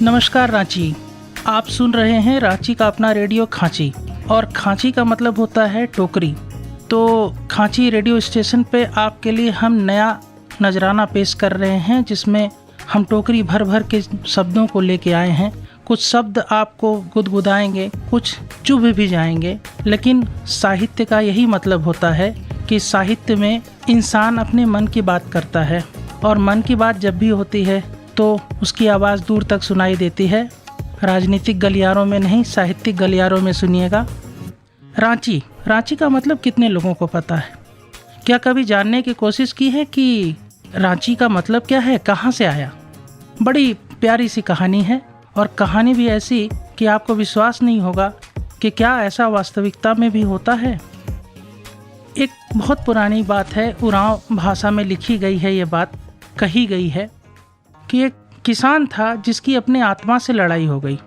नमस्कार रांची। आप सुन रहे हैं रांची का अपना रेडियो खांची, और खांची का मतलब होता है टोकरी। तो खांची रेडियो स्टेशन पे आपके लिए हम नया नजराना पेश कर रहे हैं, जिसमें हम टोकरी भर भर के शब्दों को लेके आए हैं। कुछ शब्द आपको गुदगुदाएंगे, कुछ चुभ भी जाएंगे, लेकिन साहित्य का यही मतलब होता है कि साहित्य में इंसान अपने मन की बात करता है, और मन की बात जब भी होती है तो उसकी आवाज़ दूर तक सुनाई देती है। राजनीतिक गलियारों में नहीं, साहित्यिक गलियारों में सुनिएगा। रांची, रांची का मतलब कितने लोगों को पता है? क्या कभी जानने की कोशिश की है कि रांची का मतलब क्या है, कहाँ से आया? बड़ी प्यारी सी कहानी है, और कहानी भी ऐसी कि आपको विश्वास नहीं होगा कि क्या ऐसा वास्तविकता में भी होता है। एक बहुत पुरानी बात है, उरांव भाषा में लिखी गई है। ये बात कही गई है कि एक किसान था जिसकी अपने आत्मा से लड़ाई हो गई,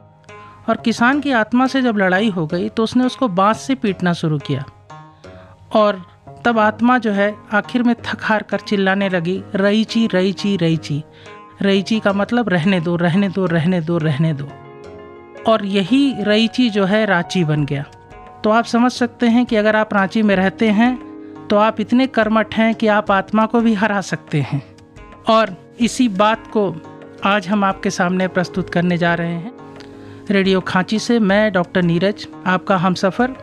और किसान की आत्मा से जब लड़ाई हो गई तो उसने उसको बांस से पीटना शुरू किया, और तब आत्मा जो है आखिर में थक हार कर चिल्लाने लगी, रईची रईची रईची। रईची का मतलब रहने दो रहने दो रहने दो रहने दो, और यही रईची जो है रांची बन गया। तो आप समझ सकते हैं कि अगर आप रांची में रहते हैं तो आप इतने कर्मठ हैं कि आप आत्मा को भी हरा सकते हैं। और इसी बात को आज हम आपके सामने प्रस्तुत करने जा रहे हैं। रेडियो खांची से मैं डॉक्टर नीरज, आपका हमसफ़र।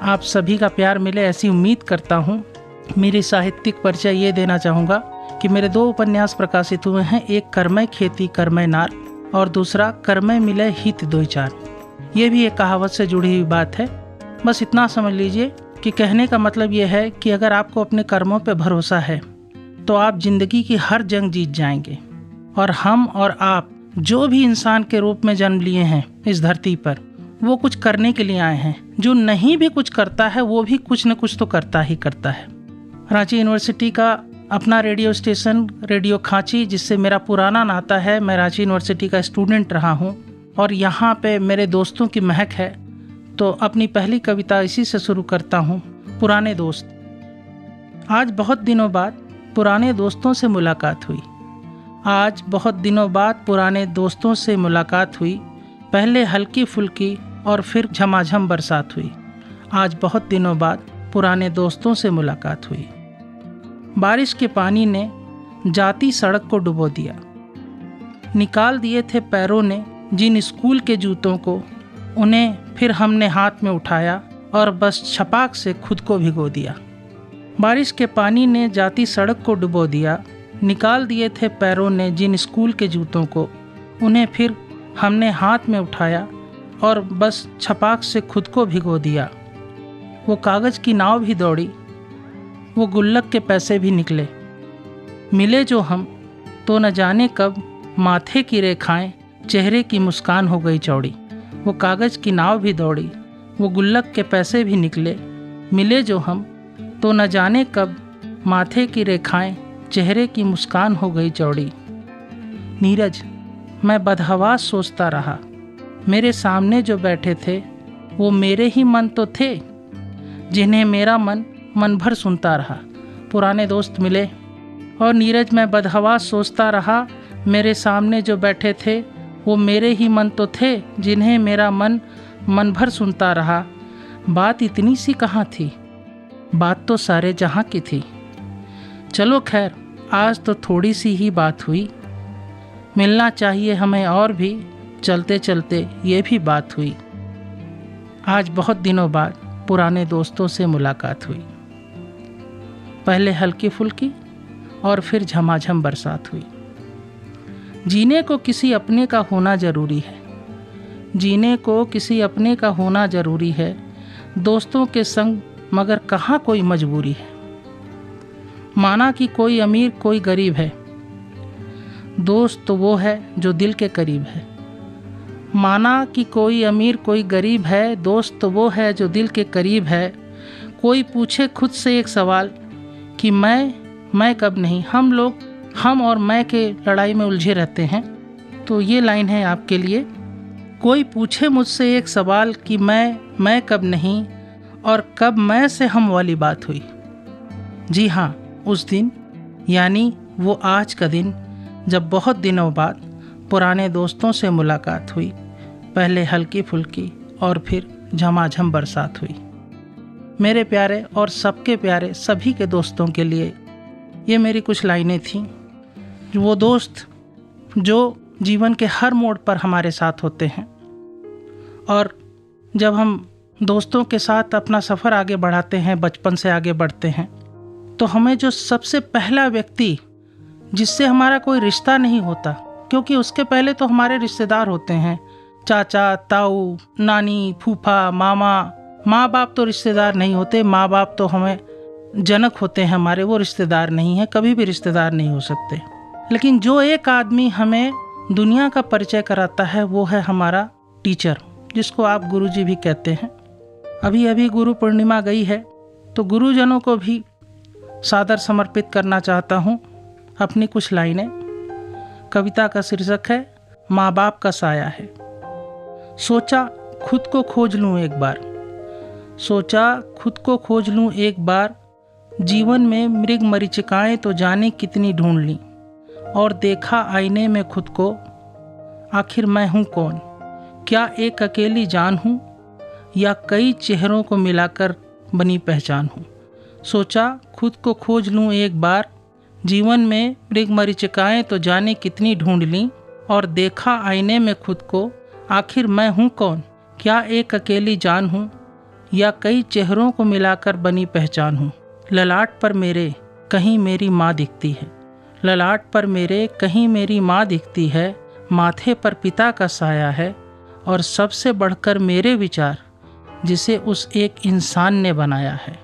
आप सभी का प्यार मिले ऐसी उम्मीद करता हूँ। मेरी साहित्यिक परिचय ये देना चाहूँगा कि मेरे 2 उपन्यास प्रकाशित हुए हैं, एक कर्मय खेती कर्मय नार, और दूसरा कर्मय मिले हित 2 4। ये भी एक कहावत से जुड़ी हुई बात है। बस इतना समझ लीजिए कि कहने का मतलब ये है कि अगर आपको अपने कर्मों पर भरोसा है तो आप जिंदगी की हर जंग जीत जाएंगे। और हम और आप जो भी इंसान के रूप में जन्म लिए हैं इस धरती पर, वो कुछ करने के लिए आए हैं। जो नहीं भी कुछ करता है वो भी कुछ न कुछ तो करता ही करता है। रांची यूनिवर्सिटी का अपना रेडियो स्टेशन रेडियो खांची, जिससे मेरा पुराना नाता है। मैं रांची यूनिवर्सिटी का स्टूडेंट रहा हूँ, और यहाँ पे मेरे दोस्तों की महक है। तो अपनी पहली कविता इसी से शुरू करता हूँ, पुराने दोस्त। आज बहुत दिनों बाद पुराने दोस्तों से मुलाकात हुई। आज बहुत दिनों बाद पुराने दोस्तों से मुलाकात हुई। पहले हल्की फुल्की और फिर झमाझम बरसात हुई। आज बहुत दिनों बाद पुराने दोस्तों से मुलाकात हुई। बारिश के पानी ने जाती सड़क को डुबो दिया। निकाल दिए थे पैरों ने जिन स्कूल के जूतों को, उन्हें फिर हमने हाथ में उठाया और बस छपाक से खुद को भिगो दिया। बारिश के पानी ने जाती सड़क को डुबो दिया। निकाल दिए थे पैरों ने जिन स्कूल के जूतों को, उन्हें फिर हमने हाथ में उठाया और बस छपाक से खुद को भिगो दिया। वो कागज़ की नाव भी दौड़ी, वो गुल्लक के पैसे भी निकले। मिले जो हम तो न जाने कब माथे की रेखाएं चेहरे की मुस्कान हो गई चौड़ी। वो कागज़ की नाव भी दौड़ी, वो गुल्लक के पैसे भी निकले। मिले जो हम तो न जाने कब माथे की रेखाएं चेहरे की मुस्कान हो गई चौड़ी। नीरज, मैं बदहवास सोचता रहा, मेरे सामने जो बैठे थे वो मेरे ही मन तो थे, जिन्हें मेरा मन मन भर सुनता रहा। पुराने दोस्त मिले। और नीरज, मैं बदहवास सोचता रहा, मेरे सामने जो बैठे थे वो मेरे ही मन तो थे, जिन्हें मेरा मन मन भर सुनता रहा। बात इतनी सी कहाँ थी, बात तो सारे जहाँ की थी। चलो खैर, आज तो थोड़ी सी ही बात हुई। मिलना चाहिए हमें और भी, चलते चलते ये भी बात हुई। आज बहुत दिनों बाद पुराने दोस्तों से मुलाकात हुई। पहले हल्की फुल्की और फिर झमाझम बरसात हुई। जीने को किसी अपने का होना ज़रूरी है। जीने को किसी अपने का होना ज़रूरी है। दोस्तों के संग मगर कहाँ कोई मजबूरी है। माना कि कोई अमीर कोई गरीब है, दोस्त तो वो है जो दिल के करीब है। माना कि कोई अमीर कोई गरीब है, दोस्त तो वो है जो दिल के करीब है। कोई पूछे खुद से एक सवाल कि मैं कब नहीं। हम लोग हम और मैं के लड़ाई में उलझे रहते हैं। तो ये लाइन है आपके लिए। कोई पूछे मुझसे एक सवाल कि मैं कब नहीं, और कब मैं से हम वाली बात हुई। जी हाँ, उस दिन, यानी वो आज का दिन, जब बहुत दिनों बाद पुराने दोस्तों से मुलाकात हुई। पहले हल्की फुल्की और फिर झमाझम बरसात हुई। मेरे प्यारे और सबके प्यारे सभी के दोस्तों के लिए ये मेरी कुछ लाइनें थीं। वो दोस्त जो जीवन के हर मोड़ पर हमारे साथ होते हैं, और जब हम दोस्तों के साथ अपना सफ़र आगे बढ़ाते हैं, बचपन से आगे बढ़ते हैं, तो हमें जो सबसे पहला व्यक्ति जिससे हमारा कोई रिश्ता नहीं होता, क्योंकि उसके पहले तो हमारे रिश्तेदार होते हैं, चाचा, ताऊ, नानी, फूफा, मामा। माँ बाप तो रिश्तेदार नहीं होते, माँ बाप तो हमें जनक होते हैं हमारे, वो रिश्तेदार नहीं हैं, कभी भी रिश्तेदार नहीं हो सकते। लेकिन जो एक आदमी हमें दुनिया का परिचय कराता है वो है हमारा टीचर, जिसको आप गुरुजी भी कहते हैं। अभी अभी गुरु पूर्णिमा गई है, तो गुरुजनों को भी सादर समर्पित करना चाहता हूँ अपनी कुछ लाइनें। कविता का शीर्षक है माँ बाप का साया है। सोचा खुद को खोज लूँ एक बार, सोचा खुद को खोज लूँ एक बार, जीवन में मृग मरीचिकाएं तो जाने कितनी ढूंढ लीं, और देखा आईने में खुद को, आखिर मैं हूँ कौन, क्या एक अकेली जान हूँ या कई चेहरों को मिलाकर बनी पहचान हूँ। सोचा खुद को खोज लूँ एक बार, जीवन में मृग मरीचिकाएं तो जाने कितनी ढूंढ लीं, और देखा आईने में खुद को, आखिर मैं हूँ कौन, क्या एक अकेली जान हूँ या कई चेहरों को मिलाकर बनी पहचान हूँ। ललाट पर मेरे कहीं मेरी माँ दिखती है, ललाट पर मेरे कहीं मेरी माँ दिखती है, माथे पर पिता का साया है, और सबसे बढ़कर मेरे विचार जिसे उस एक इंसान ने बनाया है।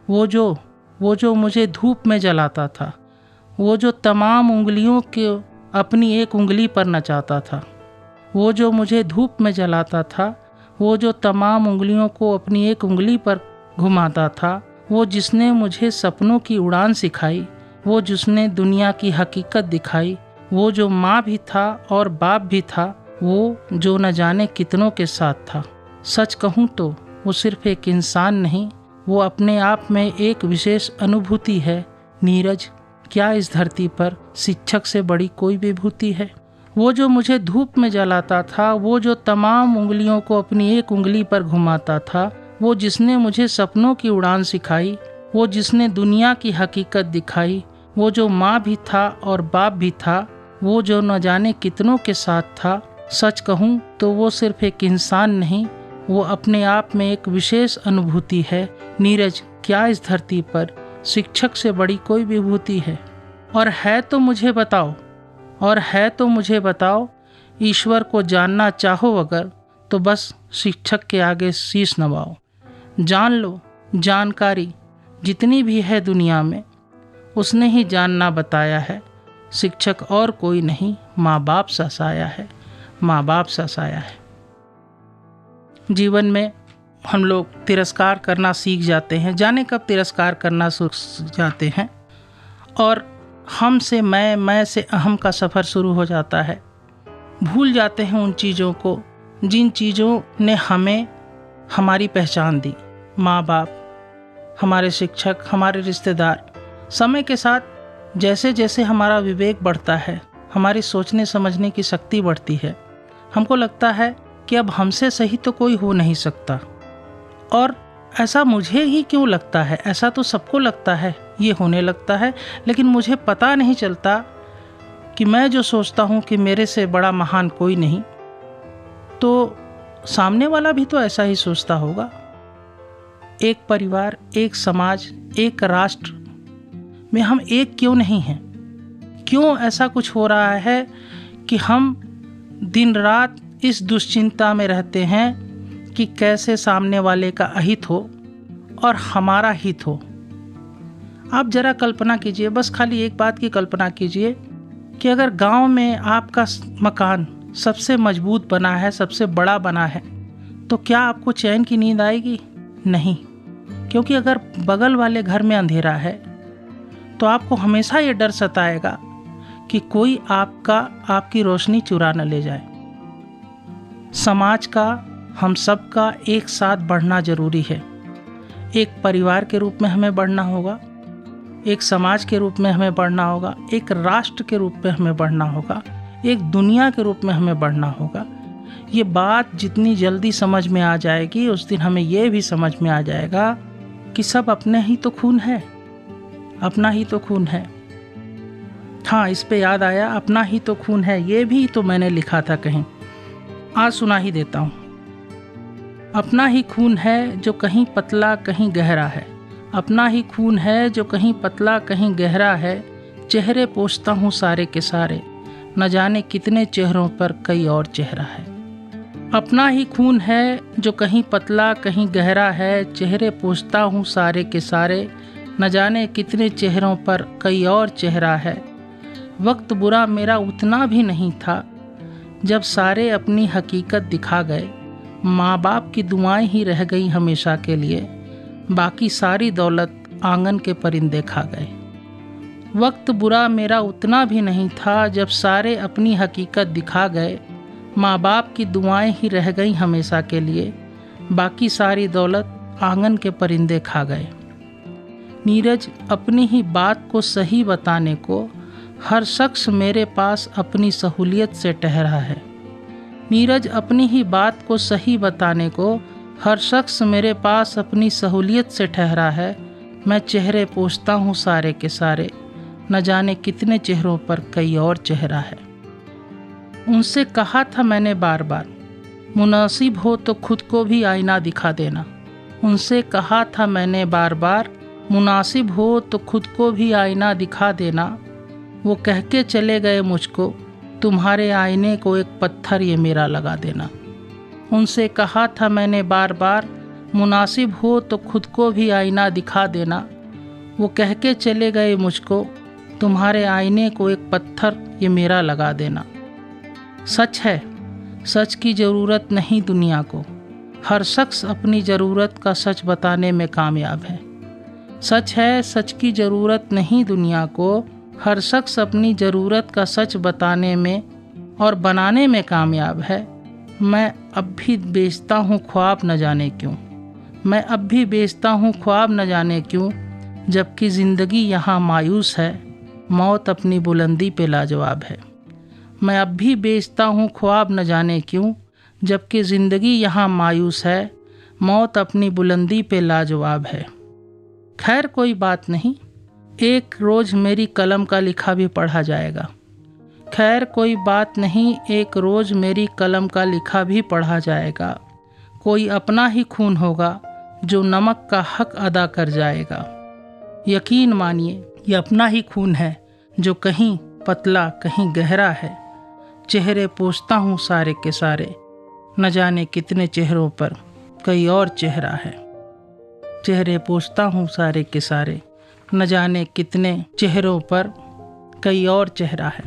वो जो मुझे धूप में जलाता था, वो जो तमाम उंगलियों के अपनी एक उंगली पर नचाता था, वो जो मुझे धूप में जलाता था, वो जो तमाम उंगलियों को अपनी एक उंगली पर घुमाता था, वो जिसने मुझे सपनों की उड़ान सिखाई, वो जिसने दुनिया की हकीकत दिखाई, वो जो माँ भी था और बाप भी था, वो जो न जाने कितनों के साथ था। सच कहूँ तो वो सिर्फ एक इंसान नहीं, वो अपने आप में एक विशेष अनुभूति है। नीरज, क्या इस धरती पर शिक्षक से बड़ी कोई विभूति है। वो जो मुझे धूप में जलाता था, वो जो तमाम उंगलियों को अपनी एक उंगली पर घुमाता था, वो जिसने मुझे सपनों की उड़ान सिखाई, वो जिसने दुनिया की हकीकत दिखाई, वो जो माँ भी था और बाप भी था, वो जो न जाने कितनों के साथ था। सच कहूँ तो वो सिर्फ एक इंसान नहीं, वो अपने आप में एक विशेष अनुभूति है। नीरज, क्या इस धरती पर शिक्षक से बड़ी कोई विभूति है। और है तो मुझे बताओ, और है तो मुझे बताओ, ईश्वर को जानना चाहो अगर, तो बस शिक्षक के आगे शीश नवाओ। जान लो, जानकारी जितनी भी है दुनिया में, उसने ही जानना बताया है। शिक्षक और कोई नहीं, माँ बाप सा साया है, माँ बाप सा साया है। जीवन में हम लोग तिरस्कार करना सीख जाते हैं, जाने कब तिरस्कार करना सीख जाते हैं, और हम से मैं से अहम का सफ़र शुरू हो जाता है। भूल जाते हैं उन चीज़ों को जिन चीज़ों ने हमें हमारी पहचान दी। माँ बाप, हमारे शिक्षक, हमारे रिश्तेदार। समय के साथ जैसे जैसे हमारा विवेक बढ़ता है, हमारी सोचने समझने की शक्ति बढ़ती है, हमको लगता है कि अब हमसे सही तो कोई हो नहीं सकता। और ऐसा मुझे ही क्यों लगता है, ऐसा तो सबको लगता है, ये होने लगता है। लेकिन मुझे पता नहीं चलता कि मैं जो सोचता हूँ कि मेरे से बड़ा महान कोई नहीं, तो सामने वाला भी तो ऐसा ही सोचता होगा। एक परिवार, एक समाज, एक राष्ट्र में हम एक क्यों नहीं हैं? क्यों ऐसा कुछ हो रहा है कि हम दिन रात इस दुश्चिंता में रहते हैं कि कैसे सामने वाले का अहित हो और हमारा हित हो। आप जरा कल्पना कीजिए, बस खाली एक बात की कल्पना कीजिए कि अगर गांव में आपका मकान सबसे मजबूत बना है, सबसे बड़ा बना है, तो क्या आपको चैन की नींद आएगी? नहीं, क्योंकि अगर बगल वाले घर में अंधेरा है तो आपको हमेशा ये डर सताएगा कि कोई आपकी रोशनी चुरा न ले जाए। समाज का, हम सब का एक साथ बढ़ना जरूरी है। एक परिवार के रूप में हमें बढ़ना होगा, एक समाज के रूप में हमें बढ़ना होगा, एक राष्ट्र के रूप में हमें बढ़ना होगा, एक दुनिया के रूप में हमें बढ़ना होगा। ये बात जितनी जल्दी समझ में आ जाएगी उस दिन हमें ये भी समझ में आ जाएगा कि सब अपने ही तो खून है, अपना ही तो खून है। हाँ, इस पे याद आया, अपना ही तो खून है, ये भी तो मैंने लिखा था कहीं, आज सुना ही देता हूँ। अपना ही खून है जो कहीं पतला कहीं गहरा है, अपना ही खून है जो कहीं पतला कहीं गहरा है, चेहरे पोंछता हूँ सारे के सारे, न जाने कितने चेहरों पर कई और चेहरा है। अपना ही खून है जो कहीं पतला कहीं गहरा है, चेहरे पोंछता हूँ सारे के सारे, न जाने कितने चेहरों पर कई और चेहरा है। वक्त बुरा मेरा उतना भी नहीं था जब सारे अपनी हकीकत दिखा गए, माँ बाप की दुआएं ही रह गई हमेशा के लिए, बाकी सारी दौलत आंगन के परिंदे खा गए। वक्त बुरा मेरा उतना भी नहीं था जब सारे अपनी हकीकत दिखा गए, माँ बाप की दुआएं ही रह गई हमेशा के लिए, बाकी सारी दौलत आंगन के परिंदे खा गए। नीरज, अपनी ही बात को सही बताने को हर शख्स मेरे पास अपनी सहूलियत से ठहरा है। नीरज, अपनी ही बात को सही बताने को हर शख्स मेरे पास अपनी सहूलियत से ठहरा है। मैं चेहरे पोंछता हूँ सारे के सारे, न जाने कितने चेहरों पर कई और चेहरा है। उनसे कहा था मैंने बार बार, मुनासिब हो तो खुद को भी आईना दिखा देना। उनसे कहा था मैंने बार बार, मुनासिब हो तो खुद को भी आईना दिखा देना। वो कह के चले गए मुझको, तुम्हारे आईने को एक पत्थर ये मेरा लगा देना। उनसे कहा था मैंने बार बार, मुनासिब हो तो खुद को भी आईना दिखा देना। वो कह के चले गए मुझको, तुम्हारे आईने को एक पत्थर ये मेरा लगा देना। सच है, सच की ज़रूरत नहीं दुनिया को, हर शख्स अपनी ज़रूरत का सच बताने में कामयाब है। सच है, सच की ज़रूरत नहीं दुनिया को, हर शख्स अपनी ज़रूरत का सच बताने में और बनाने में कामयाब है। मैं अब भी बेचता हूँ ख्वाब न जाने क्यों, मैं अब भी बेचता हूँ ख्वाब न जाने क्यों, जबकि ज़िंदगी यहाँ मायूस है, मौत अपनी बुलंदी पे लाजवाब है। मैं अब भी बेचता हूँ ख्वाब न जाने क्यों, जबकि ज़िंदगी यहाँ मायूस है, मौत अपनी बुलंदी पे लाजवाब है। खैर कोई बात नहीं, एक रोज़ मेरी कलम का लिखा भी पढ़ा जाएगा। खैर कोई बात नहीं, एक रोज़ मेरी कलम का लिखा भी पढ़ा जाएगा। कोई अपना ही खून होगा जो नमक का हक अदा कर जाएगा। यकीन मानिए ये अपना ही खून है जो कहीं पतला कहीं गहरा है, चेहरे पोंछता हूँ सारे के सारे, न जाने कितने चेहरों पर कई और चेहरा है। चेहरे पोंछता हूँ सारे के सारे, न जाने कितने चेहरों पर कई और चेहरा है।